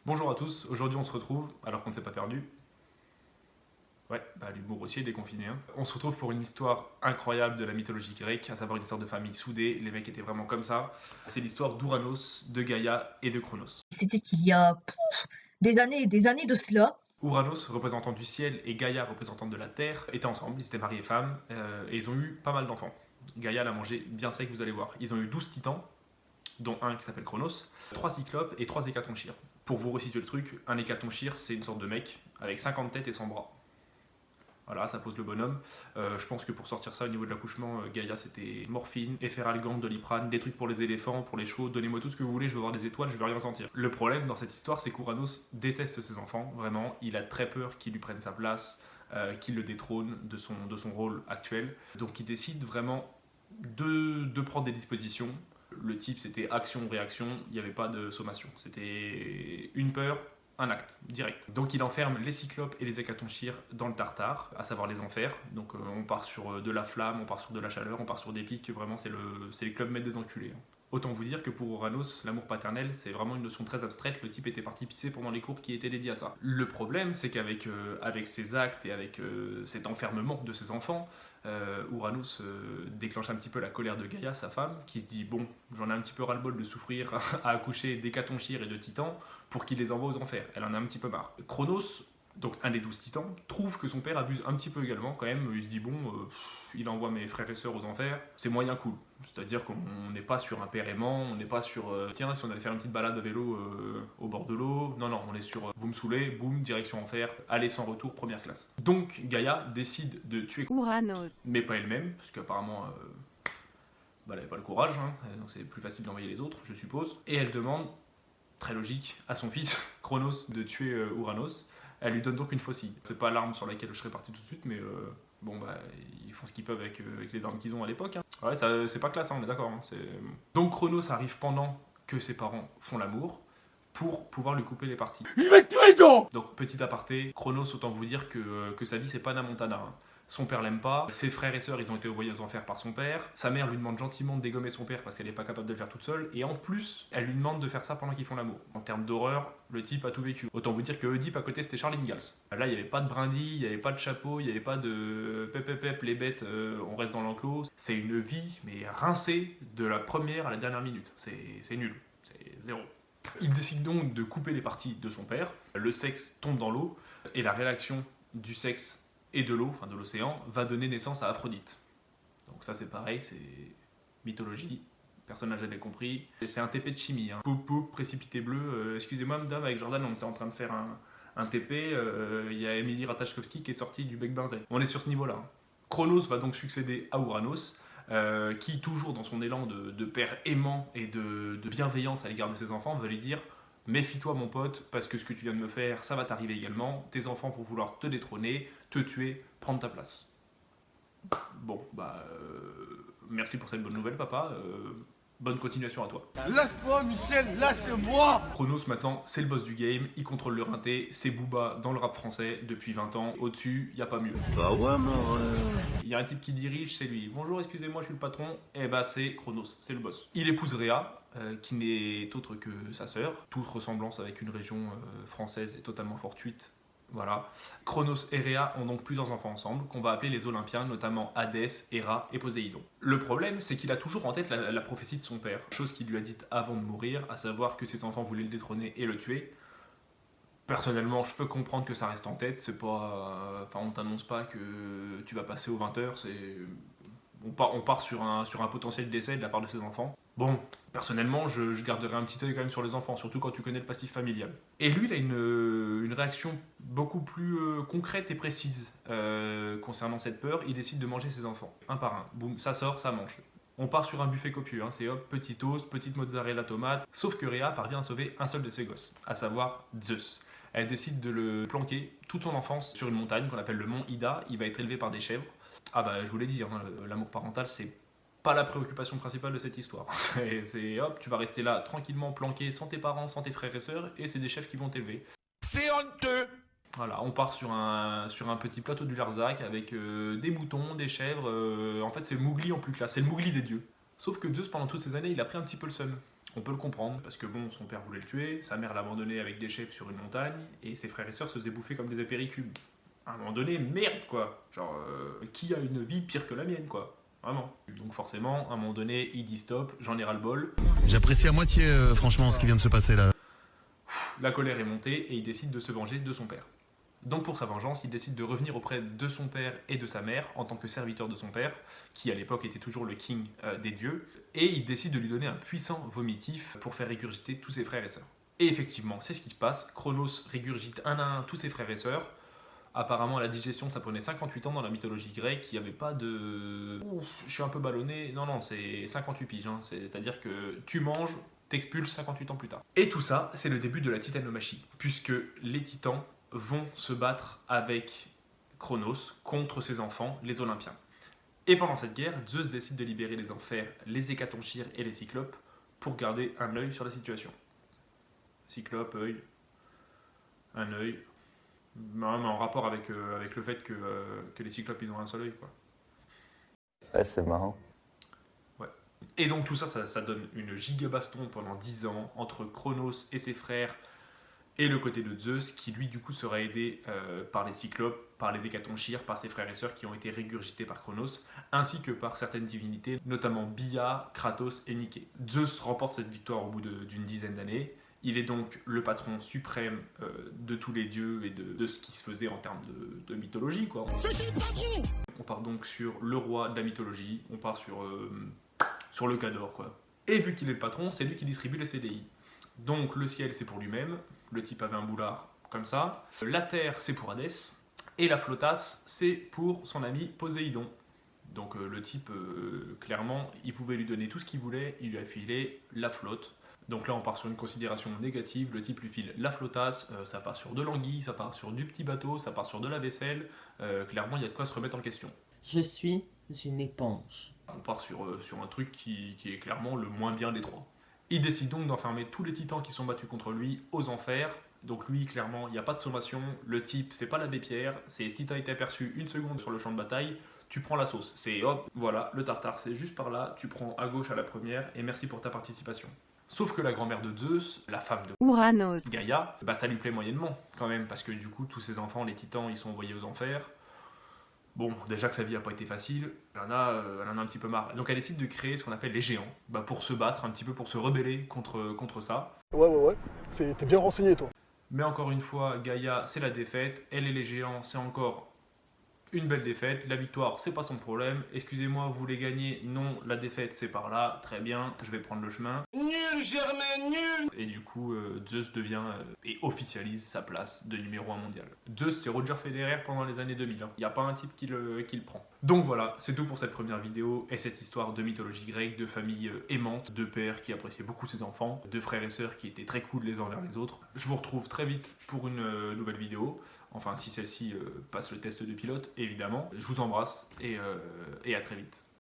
Bonjour à tous, aujourd'hui on se retrouve, alors qu'on ne s'est pas perdu. Ouais, l'humour aussi est déconfiné. On se retrouve pour une histoire incroyable de la mythologie grecque, à savoir une histoire de famille soudée, les mecs étaient vraiment comme ça. C'est l'histoire d'Ouranos, de Gaïa et de Chronos. C'était il y a des années de cela. Ouranos, représentant du ciel, et Gaïa, représentante de la terre, étaient ensemble, ils étaient mariés et femmes, et ils ont eu pas mal d'enfants. Gaïa l'a mangé bien sec, vous allez voir. Ils ont eu 12 titans, dont un qui s'appelle Chronos, 3 cyclopes et 3 hécatonchires. Pour vous resituer le truc, un hécatonchire, c'est une sorte de mec avec 50 têtes et 100 bras. Voilà, ça pose le bonhomme. Je pense que pour sortir ça au niveau de l'accouchement, Gaïa c'était morphine, efferalgan, doliprane, des trucs pour les éléphants, pour les chevaux, donnez-moi tout ce que vous voulez, je veux voir des étoiles, je veux rien sentir. Le problème dans cette histoire, c'est qu'Ouranos déteste ses enfants, vraiment, il a très peur qu'ils lui prennent sa place, qu'il le détrône de son rôle actuel. Donc il décide vraiment de prendre des dispositions. Le type c'était action-réaction, il n'y avait pas de sommation. C'était une peur, un acte, direct. Donc il enferme les cyclopes et les hécatonchires dans le Tartare, à savoir les enfers. Donc on part sur de la flamme, on part sur de la chaleur, on part sur des pics, vraiment c'est les clubs maîtres des enculés. Autant vous dire que pour Ouranos, l'amour paternel, c'est vraiment une notion très abstraite. Le type était parti pisser pendant les cours qui étaient dédiés à ça. Le problème, c'est qu'avec avec ces actes et avec cet enfermement de ses enfants, Ouranos déclenche un petit peu la colère de Gaïa, sa femme, qui se dit bon, j'en ai un petit peu ras-le-bol de souffrir à accoucher d'hécatonchires et de titans pour qu'il les envoie aux enfers. Elle en a un petit peu marre. Chronos, donc un des 12 titans, trouve que son père abuse un petit peu également quand même. Il se dit bon, il envoie mes frères et sœurs aux enfers, c'est moyen cool. C'est-à-dire qu'on n'est pas sur un père aimant, on n'est pas sur tiens, si on allait faire une petite balade à vélo au bord de l'eau. Non, non, on est sur vous me saoulez, boum, direction enfer, aller sans retour, première classe. Donc Gaïa décide de tuer Ouranos. mais pas elle-même, parce qu'apparemment elle n'avait pas le courage, hein, donc c'est plus facile d'envoyer les autres, je suppose. Et elle demande, très logique, à son fils, Chronos, de tuer Ouranos. Elle lui donne donc une faucille. C'est pas l'arme sur laquelle je serais parti tout de suite, mais ils font ce qu'ils peuvent avec les armes qu'ils ont à l'époque. Hein. Ouais, ça, c'est pas classe, hein, on est d'accord. Hein, donc Chronos arrive pendant que ses parents font l'amour, pour pouvoir lui couper les parties. Je vais te tuer donc. Donc petit aparté, Chronos, autant vous dire que sa vie c'est pas Hannah Montana. Hein. Son père l'aime pas, ses frères et sœurs ils ont été envoyés aux enfers par son père, sa mère lui demande gentiment de dégommer son père parce qu'elle n'est pas capable de le faire toute seule, et en plus elle lui demande de faire ça pendant qu'ils font l'amour. En termes d'horreur, le type a tout vécu. Autant vous dire que Oedipe à côté c'était Charlie Ingalls. Là il n'y avait pas de brindille, il n'y avait pas de chapeau, il n'y avait pas de pep les bêtes, on reste dans l'enclos. C'est une vie mais rincée de la première à la dernière minute. C'est nul, c'est zéro. Il décide donc de couper les parties de son père, le sexe tombe dans l'eau, et la réaction du sexe et de l'eau, enfin de l'océan, va donner naissance à Aphrodite. Donc ça c'est pareil, c'est mythologie, personne n'a jamais compris. C'est un TP de chimie, hein. Poup poup, précipité bleu, excusez-moi madame, avec Jordan on était en train de faire un TP, il y a Emily Ratajkowski qui est sortie du bec benzène. On est sur ce niveau-là. Hein. Chronos va donc succéder à Ouranos, qui, toujours dans son élan de père aimant et de bienveillance à l'égard de ses enfants, va lui dire « Méfie-toi mon pote, parce que ce que tu viens de me faire, ça va t'arriver également. Tes enfants vont vouloir te détrôner, te tuer, prendre ta place. » Bon, merci pour cette bonne nouvelle papa, bonne continuation à toi. Lâche-moi Michel, lâche-moi. Chronos maintenant, c'est le boss du game, il contrôle le rinté, c'est Booba dans le rap français depuis 20 ans. Au-dessus, y a pas mieux. Bah ouais, Il y a un type qui dirige, c'est lui. Bonjour, excusez-moi, je suis le patron. Eh bah, c'est Chronos, c'est le boss. Il épouse Rhea, qui n'est autre que sa sœur. Toute ressemblance avec une région française est totalement fortuite. Voilà. Chronos et Rhea ont donc plusieurs enfants ensemble, qu'on va appeler les Olympiens, notamment Hadès, Héra et Poséidon. Le problème, c'est qu'il a toujours en tête la prophétie de son père, chose qu'il lui a dite avant de mourir, à savoir que ses enfants voulaient le détrôner et le tuer. Personnellement, je peux comprendre que ça reste en tête, c'est pas... Enfin, on t'annonce pas que tu vas passer aux 20h, c'est... On part sur un potentiel décès de la part de ses enfants. Bon, personnellement, je garderai un petit œil quand même sur les enfants, surtout quand tu connais le passif familial. Et lui, il a une réaction beaucoup plus concrète et précise concernant cette peur. Il décide de manger ses enfants, un par un. Boum, ça sort, ça mange. On part sur un buffet copieux, hein. C'est hop, petit toast, petite mozzarella tomate. Sauf que Rhea parvient à sauver un seul de ses gosses, à savoir Zeus. Elle décide de le planquer toute son enfance sur une montagne qu'on appelle le mont Ida. Il va être élevé par des chèvres. Ah bah je vous l'ai dit, hein, l'amour parental c'est pas la préoccupation principale de cette histoire. C'est hop, tu vas rester là tranquillement planqué sans tes parents, sans tes frères et sœurs, et c'est des chefs qui vont t'élever. C'est honteux. Voilà, on part sur un petit plateau du Larzac avec des moutons, des chèvres. En fait c'est le Mowgli en plus classe, c'est le Mowgli des dieux. Sauf que Zeus pendant toutes ces années il a pris un petit peu le seum. On peut le comprendre, parce que bon, son père voulait le tuer, sa mère l'a abandonné avec des chefs sur une montagne, et ses frères et sœurs se faisaient bouffer comme des apéricubes. À un moment donné, merde quoi. Genre, qui a une vie pire que la mienne quoi. Vraiment. Donc forcément, à un moment donné, il dit stop, j'en ai ras le bol. J'apprécie à moitié, franchement, ce qui vient de se passer là. La colère est montée et il décide de se venger de son père. Donc pour sa vengeance, il décide de revenir auprès de son père et de sa mère en tant que serviteur de son père, qui à l'époque était toujours le king des dieux, et il décide de lui donner un puissant vomitif pour faire régurgiter tous ses frères et sœurs. Et effectivement, c'est ce qui se passe, Cronos régurgite un à un tous ses frères et sœurs. Apparemment, la digestion, ça prenait 58 ans dans la mythologie grecque, il n'y avait pas de... Ouf, je suis un peu ballonné, non, c'est 58 piges, hein. C'est-à-dire que tu manges, t'expulses 58 ans plus tard. Et tout ça, c'est le début de la titanomachie, puisque les titans vont se battre avec Cronos contre ses enfants, les Olympiens. Et pendant cette guerre, Zeus décide de libérer les enfers, les hécatonchires et les cyclopes pour garder un œil sur la situation. Cyclope, œil, un œil... Non, mais en rapport avec le fait que les cyclopes ils ont un seul œil quoi. Ouais, c'est marrant. Ouais. Et donc tout ça, ça donne une giga baston pendant 10 ans entre Cronos et ses frères et le côté de Zeus qui lui du coup sera aidé par les cyclopes, par les hécatonchires, par ses frères et sœurs qui ont été régurgités par Cronos, ainsi que par certaines divinités, notamment Bia, Kratos et Nike. Zeus remporte cette victoire au bout d'une dizaine d'années. Il est donc le patron suprême de tous les dieux et de ce qui se faisait en termes de mythologie, quoi. On part donc sur le roi de la mythologie, on part sur le Cador, quoi. Et vu qu'il est le patron, c'est lui qui distribue les CDI. Donc le ciel, c'est pour lui-même, le type avait un boulard comme ça. La terre, c'est pour Hadès, et la flottasse, c'est pour son ami Poséidon. Donc le type, clairement, il pouvait lui donner tout ce qu'il voulait, il lui a filé la flotte. Donc là, on part sur une considération négative, le type lui file la flottasse, ça part sur de l'anguille, ça part sur du petit bateau, ça part sur de la vaisselle, clairement, il y a de quoi se remettre en question. Je suis une éponge. On part sur un truc qui est clairement le moins bien des trois. Il décide donc d'enfermer tous les titans qui sont battus contre lui aux enfers. Donc lui, clairement, il n'y a pas de sommation, le type, c'est pas l'abbé Pierre, c'est si t'as été aperçu une seconde sur le champ de bataille, tu prends la sauce. C'est hop, voilà, le tartare, c'est juste par là, tu prends à gauche à la première, et merci pour ta participation. Sauf que la grand-mère de Zeus, la femme de Ouranos, Gaïa, bah ça lui plaît moyennement quand même, parce que du coup tous ses enfants, les titans, ils sont envoyés aux enfers. Bon, déjà que sa vie a pas été facile, elle en a un petit peu marre. Donc elle décide de créer ce qu'on appelle les géants, bah pour se battre un petit peu, pour se rebeller contre ça. Ouais, t'es bien renseigné toi. Mais encore une fois, Gaïa, c'est la défaite, elle et les géants, c'est encore une belle défaite. La victoire, c'est pas son problème. Excusez-moi, vous voulez gagner? Non, la défaite, c'est par là. Très bien, je vais prendre le chemin. Nul, Germain, nul. Et du coup, Zeus devient et officialise sa place de numéro 1 mondial. Zeus, c'est Roger Federer pendant les années 2000. Il n'y a pas un type qui le prend. Donc voilà, c'est tout pour cette première vidéo et cette histoire de mythologie grecque, de famille aimante, de pères qui appréciaient beaucoup ses enfants, de frères et sœurs qui étaient très cool les uns vers les autres. Je vous retrouve très vite pour une nouvelle vidéo. Enfin, si celle-ci passe le test de pilote, évidemment. Je vous embrasse et à très vite.